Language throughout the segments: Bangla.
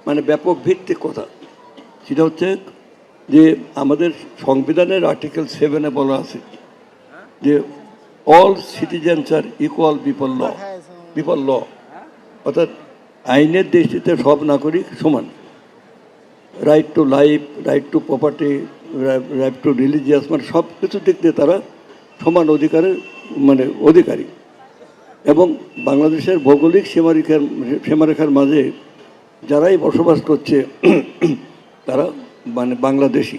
মানে ব্যাপক ভিত্তিক কথা। সেটা হচ্ছে যে আমাদের সংবিধানের আর্টিকেল 7-এ বলা আছে যে অল সিটিজেন্স আর ইকুয়াল বিফোর ল, অর্থাৎ আইনের দৃষ্টিতে সব নাগরিক সমান। Right to life, right two property, right two religious, মানে সব কিছু দিক দিয়ে তারা সমান অধিকারের মানে অধিকারী। এবং বাংলাদেশের ভৌগোলিক সীমারেখার মাঝে যারাই বসবাস করছে তারা মানে বাংলাদেশি।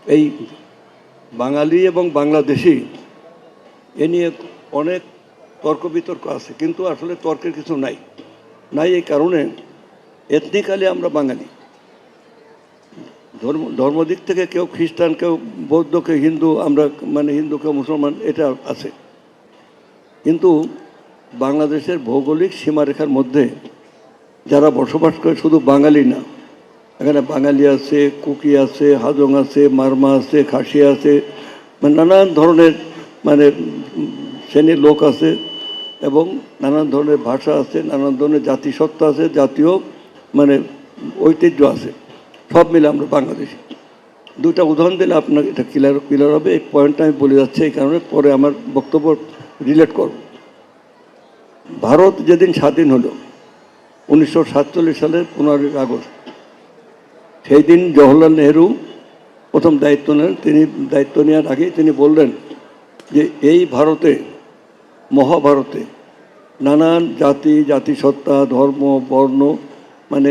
এই বাঙালি এবং বাংলাদেশি এ নিয়ে অনেক তর্ক বিতর্ক আছে, কিন্তু আসলে তর্কের কিছু নাই। এই কারণে এথনিক্যালি আমরা বাঙালি। ধর্ম দিক থেকে কেউ খ্রিস্টান, কেউ বৌদ্ধ, কেউ হিন্দু, আমরা মানে হিন্দু, কেউ মুসলমান, এটা আছে। কিন্তু বাংলাদেশের ভৌগোলিক সীমারেখার মধ্যে যারা বসবাস করে শুধু বাঙালি না, এখানে বাঙালি আছে, কুকি আছে, হাজং আছে, মারমা আছে, খাসি আছে, মানে নানান ধরনের মানে শ্রেণীর লোক আছে এবং নানান ধরনের ভাষা আছে, নানান ধরনের জাতিসত্তা আছে, জাতীয় মানে ঐতিহ্য আছে। সব মিলে আমরা বাংলাদেশি। দুটা উদাহরণ দিলে আপনার এটা ক্লিয়ার হবে। এই পয়েন্টটা আমি বলে যাচ্ছি এই কারণে, পরে আমার বক্তব্য রিলেট করব। ভারত যেদিন স্বাধীন হলো 1947 সালের 15 আগস্ট, সেই দিন জওহরলাল নেহরু প্রথম দায়িত্ব নেন। তিনি দায়িত্ব নেওয়ার আগেই তিনি বললেন যে এই ভারতে, মহাভারতে নানান জাতি, জাতিসত্তা, ধর্ম, বর্ণ মানে